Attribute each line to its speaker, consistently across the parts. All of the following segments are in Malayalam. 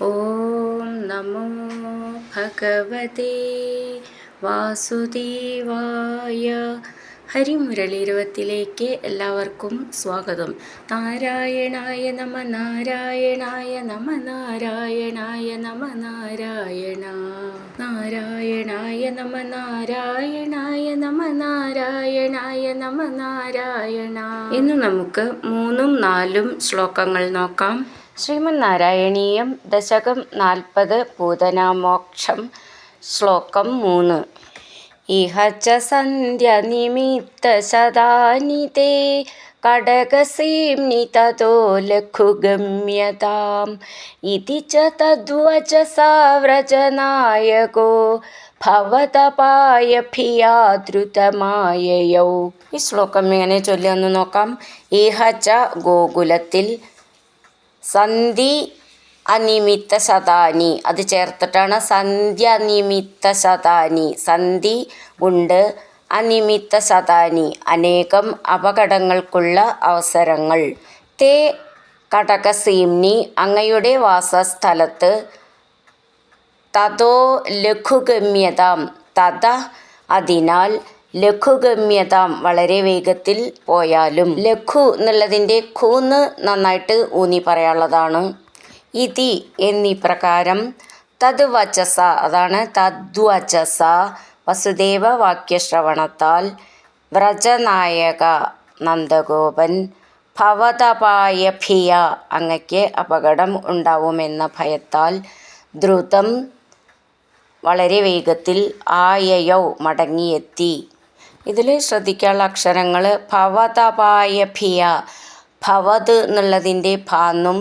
Speaker 1: ഓം നമോ ഭഗവതേ വാസുദേവായ. ഹരിമുരളീരവത്തിലേക്ക് എല്ലാവർക്കും സ്വാഗതം. നാരായണായ നമ നാരായണായ നമ നാരായണായ നമ നാരായണ നാരായണായ നമ നാരായണായ നമ നാരായണായ നമ നാരായണ. ഇന്ന് നമുക്ക് 3ഉം 4ഉം ശ്ലോകങ്ങൾ നോക്കാം. ശ്രീമന്നാരായണീയം ദശകം 40 പൂതനാമോക്ഷം. ശ്ലോകം 3. ഇഹ ച സന്ധ്യനിമിത്തശതാനി തേ കടകസീംനി തതോ ലഘുഗമ്യതാം ഇതി ച തദ്വചസാ വ്രജനായകോ ഭവതപായ ഭിയാദ്രുതമായയൗ. ഈ ശ്ലോകം എങ്ങനെ ചൊല്ലിയെന്ന് നോക്കാം. ഇഹ ച ഗോകുലത്തിൽ, സന്ധി അനിമിത്ത ശതാനി, അത് ചേർത്തിട്ടാണ് സന്ധ്യ അനിമിത്ത ശതാനി, സന്ധി ഉണ്ട്, അനിമിത്ത ശതാനി അനേകം അപകടങ്ങൾക്കുള്ള അവസരങ്ങൾ, തേ കടകസീംനി അങ്ങയുടെ വാസസ്ഥലത്ത്, തതോ ലഘുഗമ്യതാം തത അതിനാൽ, ലഘുഗമ്യതാം വളരെ വേഗത്തിൽ പോയാലും. ലഘു എന്നുള്ളതിൻ്റെ ഖൂന്ന് നന്നായിട്ട് ഊന്നി പറയാനുള്ളതാണ്. ഇതി എന്നീ പ്രകാരം, തദ് വചസ അതാണ് തദ്വചസ വസുദേവ വാക്യശ്രവണത്താൽ, വ്രജനായക നന്ദഗോപൻ, ഭവതപായ ഭിയ അങ്ങയ്ക്ക് അപകടം ഉണ്ടാവുമെന്ന ഭയത്താൽ, ദ്രുതം വളരെ വേഗത്തിൽ, ആയയൗ മടങ്ങിയെത്തി. ഇതിൽ ശ്രദ്ധിക്കാനുള്ള അക്ഷരങ്ങൾ ഭവതപായ ഭിയ, ഭവത് എന്നുള്ളതിൻ്റെ ഭാന്നും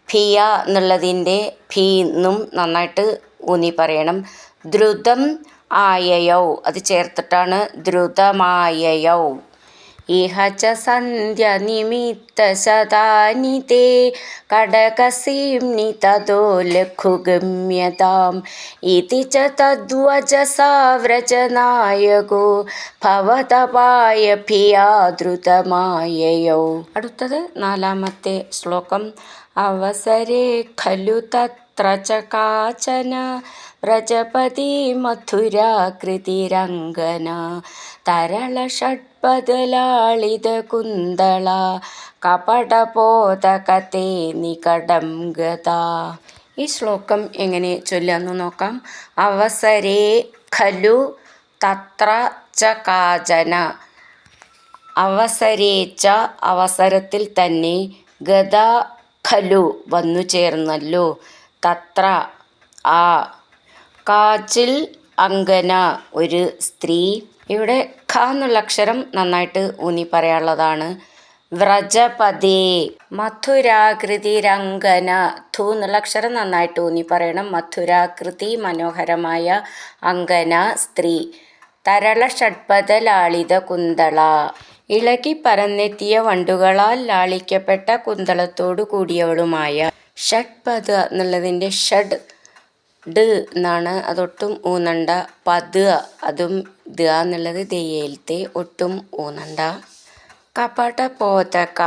Speaker 1: ഭിയ എന്നുള്ളതിൻ്റെ ഭീന്നും നന്നായിട്ട് ഊന്നി പറയണം. ദ്രുതം ആയയൗ അത് ചേർത്തിട്ടാണ് ദ്രുതമായയൗ. ഇഹ ച സന്ധ്യനിമിത്തശതാനി തേ കടകസീംനി തതോ ലഘുഗമ്യതാം ഇതി ച തദ്വചസാ വ്രജനായകോ ഭവതപായ ഭിയാദ്രുതമായയൗ. അടുത്തത് 4ാമത്തെ ശ്ലോകം. അവസരേ ഖലു തത്ര ച കാചന വ്രജപതി മഥുരാകൃതിരംഗന തരള ഷഡ്പദലാളിത കുന്തള കപടപോതകതേ നികടം ഗതാ. ഈ ശ്ലോകം എങ്ങനെ ചൊല്ലാന്ന് നോക്കാം. അവസരേ ഖലു തത്ര ച കാചന, അവസരേ ച അവസരത്തിൽ തന്നെ, ഗതാ ഖലു വന്നു ചേർന്നല്ലോ, തത്ര ആ, കാച്ചിൽ അങ്കന ഒരു സ്ത്രീ. ഇവിടെ ഖ എന്നുള്ള അക്ഷരം നന്നായിട്ട് ഊന്നി പറയാനുള്ളതാണ്. വ്രജപദേ മഥുരാകൃതിരംഗന, ധു എന്നുള്ള അക്ഷരം നന്നായിട്ട് ഊന്നി പറയണം. മഥുരാകൃതി മനോഹരമായ, അങ്കന സ്ത്രീ, തരള ഷഡ്പദ ലാളിത കുന്തള ഇളകി പരന്നെത്തിയ വണ്ടുകളാൽ ലാളിക്കപ്പെട്ട കുന്തളത്തോടു കൂടിയവളുമായ. ഷഡ്പദ എന്നുള്ളതിൻ്റെ ഷഡ് ഡ് എന്നാണ്, അതൊട്ടും ഊന്നണ്ട. പദ് അതും ദ എന്നുള്ളത് ദയയിലത്തെ ഒട്ടും ഊന്നണ്ട. കപടപോതക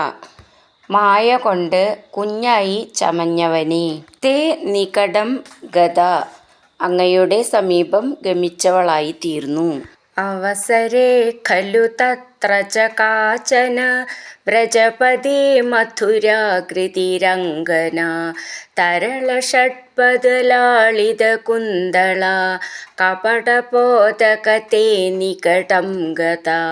Speaker 1: മായ കൊണ്ട് കുഞ്ഞായി ചമഞ്ഞവനെ. തേ നികടം ഗത അങ്ങയുടെ സമീപം ഗമിച്ചവളായി തീർന്നു. അവസരേ ഖലു തത്ര ച കാചന വ്രജപതി മഥുരാകൃതിരംഗന തരള ഷഡ്പദലാളിത കുന്തള കപടപോതകതേ നികടം ഗതാ.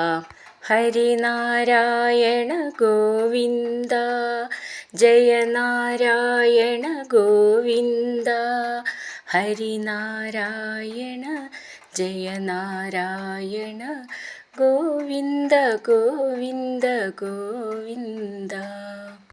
Speaker 1: ഹരിനാരായണ ഗോവിന്ദ ജയ നാരായണ ഗോവിന്ദ, ഹരിനാരായണ ജയ നാരായണ ഗോവിന്ദ ഗോവിന്ദ ഗോവിന്ദ.